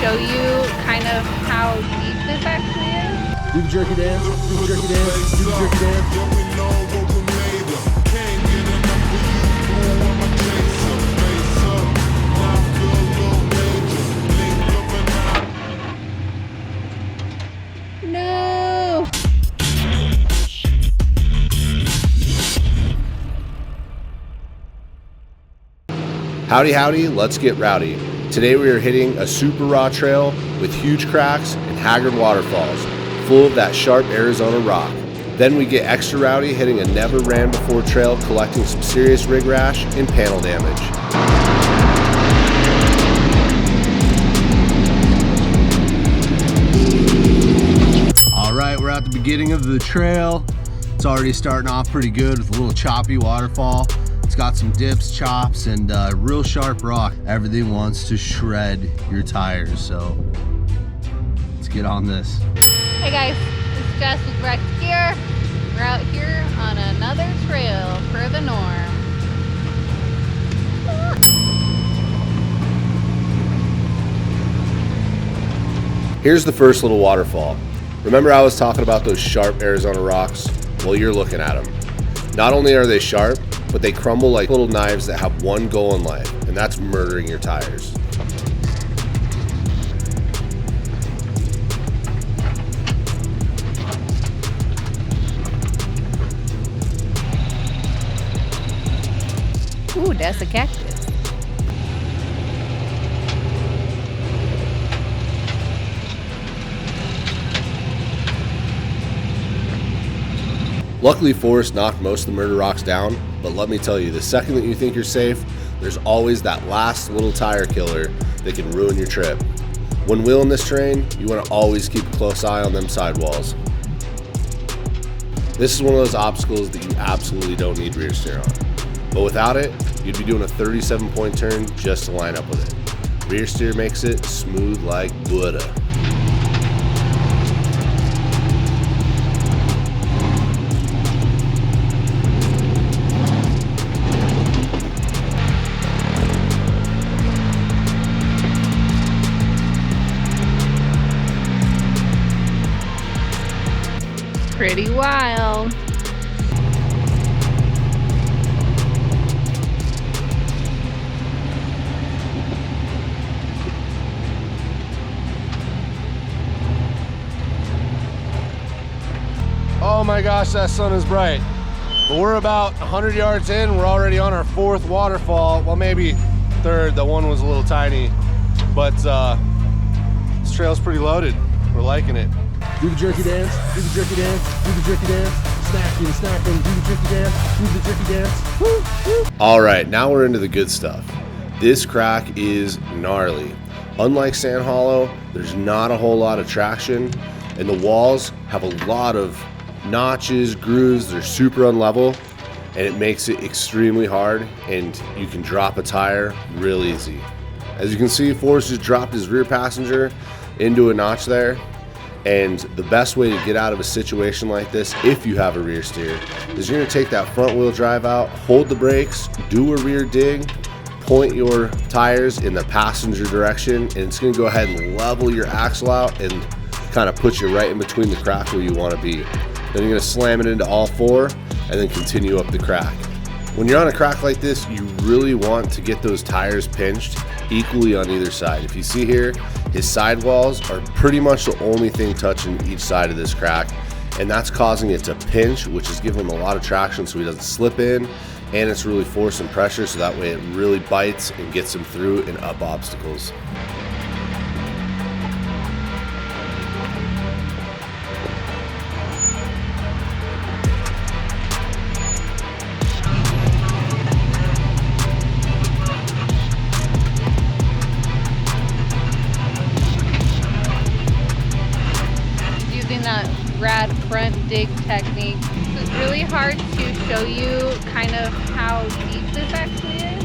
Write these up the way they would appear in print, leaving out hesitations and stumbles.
show you kind of how deep this actually is. Do the jerky dance, do the jerky dance, do the jerky dance. No! Howdy, howdy, let's get rowdy. Today we are hitting a super raw trail with huge cracks and haggard waterfalls, full of that sharp Arizona rock. Then we get extra rowdy hitting a never ran before trail, collecting some serious rig rash and panel damage. All right, we're at the beginning of the trail. It's already starting off pretty good with a little choppy waterfall. It's got some dips, chops, and real sharp rock. Everything wants to shred your tires, so let's get on this. Hey guys, it's Jess with Wrecked Gear. We're out here on another trail for the norm. Here's the first little waterfall. Remember I was talking about those sharp Arizona rocks? Well, you're looking at them. Not only are they sharp, but they crumble like little knives that have one goal in life, and that's murdering your tires. Ooh, that's a cactus. Luckily, Forrest knocked most of the murder rocks down, but let me tell you, the second that you think you're safe, there's always that last little tire killer that can ruin your trip. When wheeling this terrain, you want to always keep a close eye on them sidewalls. This is one of those obstacles that you absolutely don't need rear steer on. But without it, you'd be doing a 37-point turn just to line up with it. Rear steer makes it smooth like butter. Pretty wild. Oh my gosh, that sun is bright. But we're about 100 yards in. We're already on our fourth waterfall. Well, maybe third. The one was a little tiny. But this trail's pretty loaded. We're liking it. Do the jerky dance, do the jerky dance, do the jerky dance. Snacking, snacking, do the jerky dance, do the jerky dance. Woo, woo. All right, now we're into the good stuff. This crack is gnarly. Unlike Sand Hollow, there's not a whole lot of traction, and the walls have a lot of notches, grooves. They're super unlevel, and it makes it extremely hard, and you can drop a tire real easy. As you can see, Forrest just dropped his rear passenger into a notch there. And the best way to get out of a situation like this, if you have a rear steer, is you're gonna take that front wheel drive out, hold the brakes, do a rear dig, point your tires in the passenger direction, and it's gonna go ahead and level your axle out and kind of put you right in between the crack where you wanna be. Then you're gonna slam it into all four and then continue up the crack. When you're on a crack like this, you really want to get those tires pinched equally on either side. If you see here, his sidewalls are pretty much the only thing touching each side of this crack, and that's causing it to pinch, which is giving him a lot of traction so he doesn't slip in, and it's really forcing pressure so that way it really bites and gets him through and up obstacles. That rad front dig technique. It's really hard to show you kind of how deep this actually is.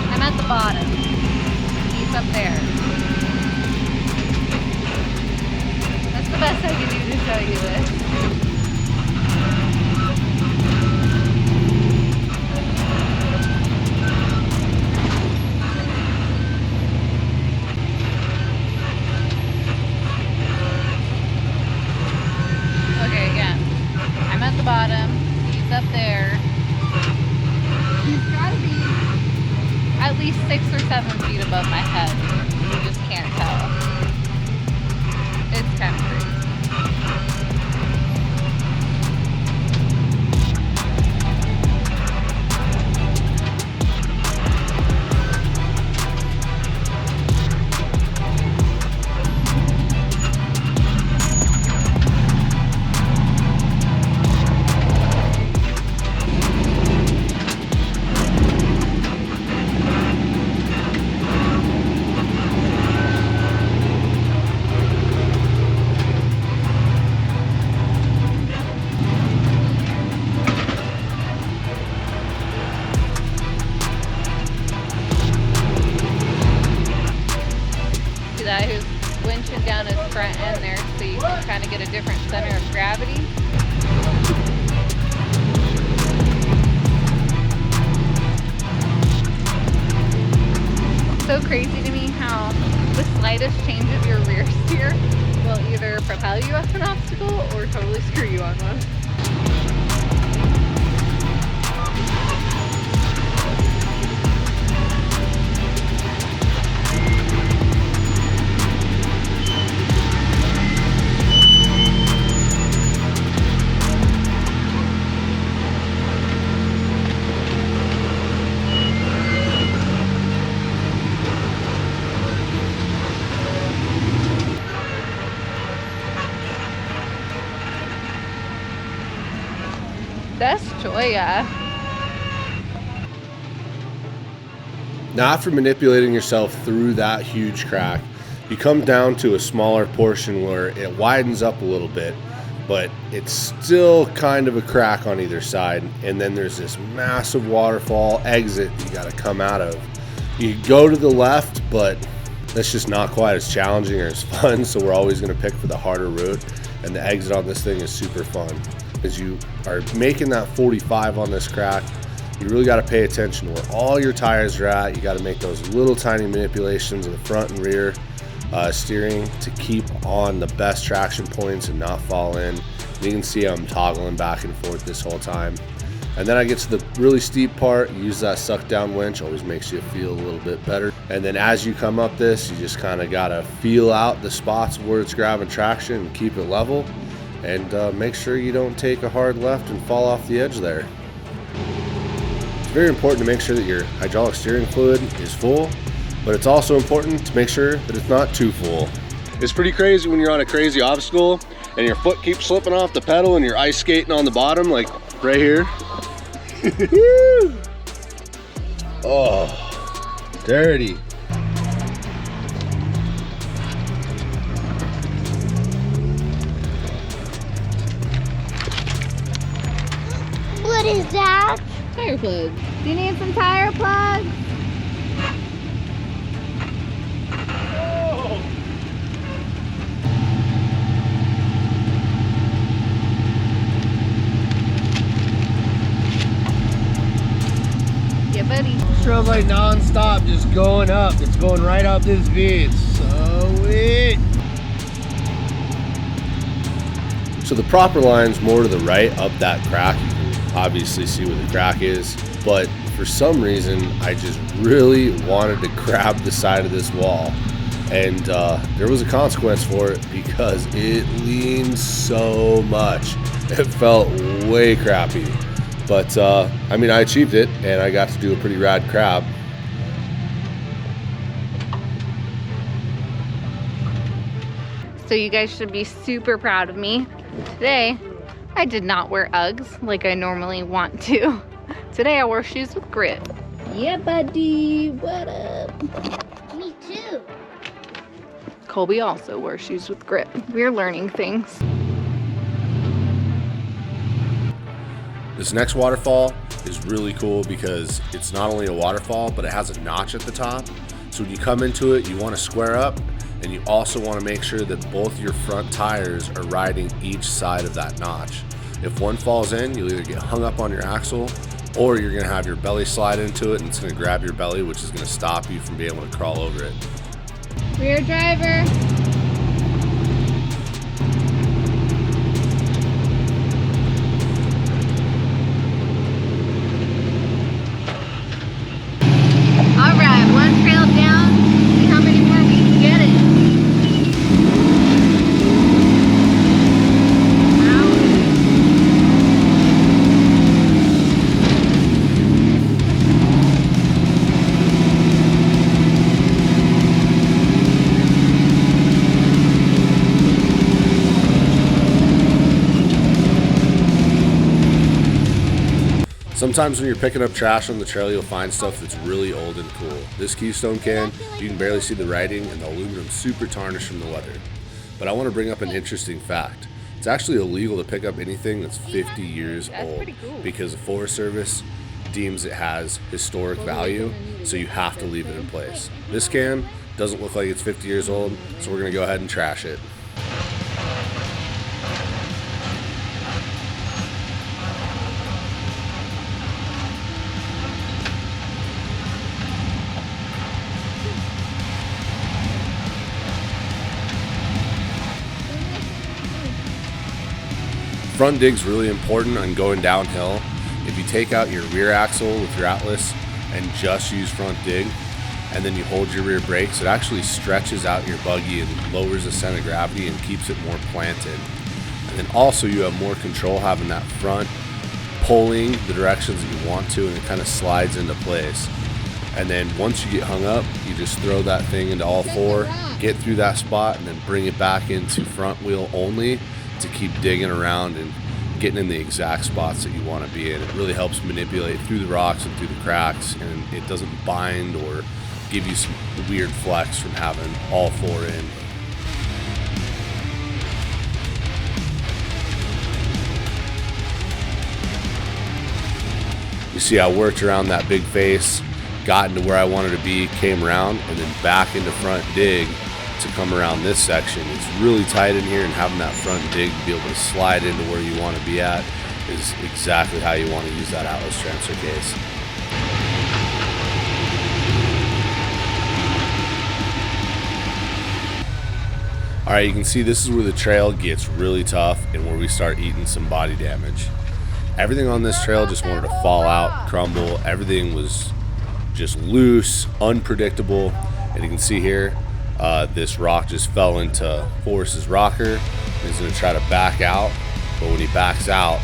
I'm at the bottom. He's up there. That's the best I can do to show you this. above my head. You just can't tell. It's kind of crazy. Who's winching down his front end there so you can kind of get a different center of gravity. It's so crazy to me how the slightest change of your rear steer will either propel you up an obstacle or totally screw you on one. That's Joya. Now, after manipulating yourself through that huge crack, you come down to a smaller portion where it widens up a little bit, but it's still kind of a crack on either side. And then there's this massive waterfall exit you got to come out of. You go to the left, but that's just not quite as challenging or as fun. So we're always going to pick for the harder route. And the exit on this thing is super fun. As you are making that 45 on this crack, you really got to pay attention to where all your tires are at. You got to make those little tiny manipulations of the front and rear steering to keep on the best traction points and not fall in. You can see I'm toggling back and forth this whole time. And then I get to the really steep part, use that suck down winch, always makes you feel a little bit better. And then as you come up this, you just kind of got to feel out the spots where it's grabbing traction and keep it level. And make sure you don't take a hard left and fall off the edge there. It's very important to make sure that your hydraulic steering fluid is full, but it's also important to make sure that it's not too full. It's pretty crazy when you're on a crazy obstacle and your foot keeps slipping off the pedal and you're ice skating on the bottom, like right here. Oh, dirty. What is that? Tire plugs. Do you need some tire plugs? Oh. Yeah, buddy. Trail's like non-stop, just going up. It's going right up this V. It's so sweet. So the proper line's more to the right up that crack. You can obviously see where the crack is, but for some reason I just really wanted to grab the side of this wall, and there was a consequence for it because it leaned so much. It felt way crappy, but I mean, I achieved it and I got to do a pretty rad crab. So you guys should be super proud of me. Today, I did not wear Uggs like I normally want to. Today I wore shoes with grip. Yeah, buddy, what up? Me too. Colby also wore shoes with grip. We're learning things. This next waterfall is really cool because it's not only a waterfall, but it has a notch at the top. So when you come into it, you want to square up, and you also want to make sure that both your front tires are riding each side of that notch. If one falls in, you'll either get hung up on your axle, or you're going to have your belly slide into it and it's going to grab your belly, which is going to stop you from being able to crawl over it. Rear driver. All right, one trail down. Sometimes when you're picking up trash on the trail, you'll find stuff that's really old and cool. This Keystone can, you can barely see the writing and the aluminum's super tarnished from the weather. But I want to bring up an interesting fact. It's actually illegal to pick up anything that's 50 years old because the Forest Service deems it has historic value, so you have to leave it in place. This can doesn't look like it's 50 years old, so we're going to go ahead and trash it. Front dig's really important on going downhill. If you take out your rear axle with your Atlas and just use front dig, and then you hold your rear brakes, it actually stretches out your buggy and lowers the center of gravity and keeps it more planted. And then also you have more control having that front pulling the directions that you want to, and it kind of slides into place. And then once you get hung up, you just throw that thing into all four, get through that spot, and then bring it back into front wheel only to keep digging around and getting in the exact spots that you want to be in. It really helps manipulate through the rocks and through the cracks, and it doesn't bind or give you some weird flex from having all four in. You see, I worked around that big face, got into where I wanted to be, came around, and then back into front dig to come around this section. It's really tight in here, and having that front dig to be able to slide into where you want to be at is exactly how you want to use that Atlas transfer case. All right, you can see this is where the trail gets really tough and where we start eating some body damage. Everything on this trail just wanted to fall out, crumble. Everything was just loose, unpredictable. And you can see here, this rock just fell into Forrest's rocker. He's gonna try to back out, but when he backs out,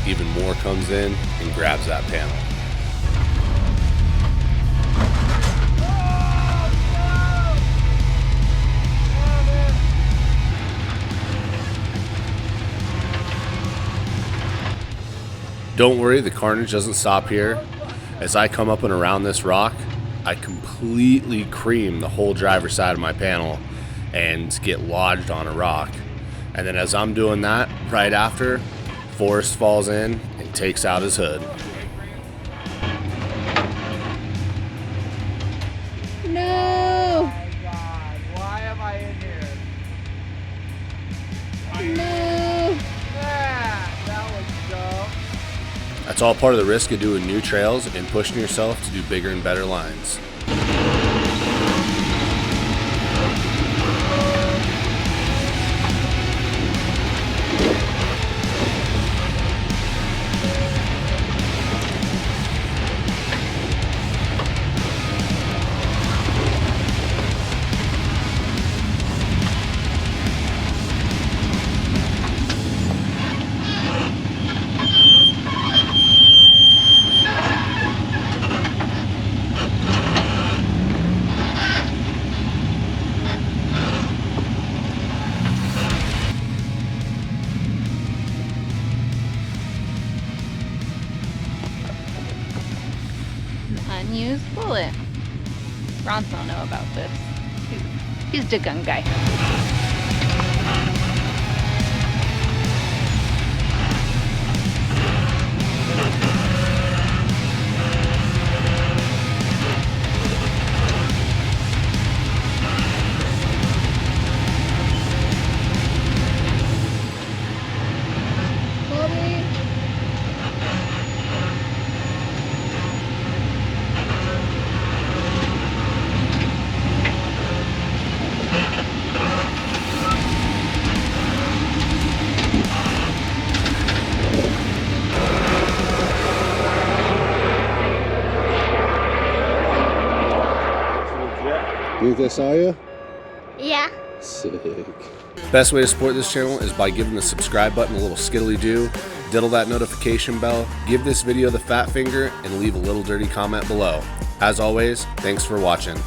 even more comes in and grabs that panel. Don't worry, the carnage doesn't stop here. As I come up and around this rock, I completely cream the whole driver's side of my panel and get lodged on a rock. And then as I'm doing that, right after, Forrest falls in and takes out his hood. No! Oh my God, why am I in here? No! That was dumb. That's all part of the risk of doing new trails and pushing yourself to do bigger and better lines. Unused bullet. Bronson don't know about this. He's the gun guy. You think they saw you? Yeah. Sick. Best way to support this channel is by giving the subscribe button a little skiddly do, diddle that notification bell, give this video the fat finger, and leave a little dirty comment below. As always, thanks for watching.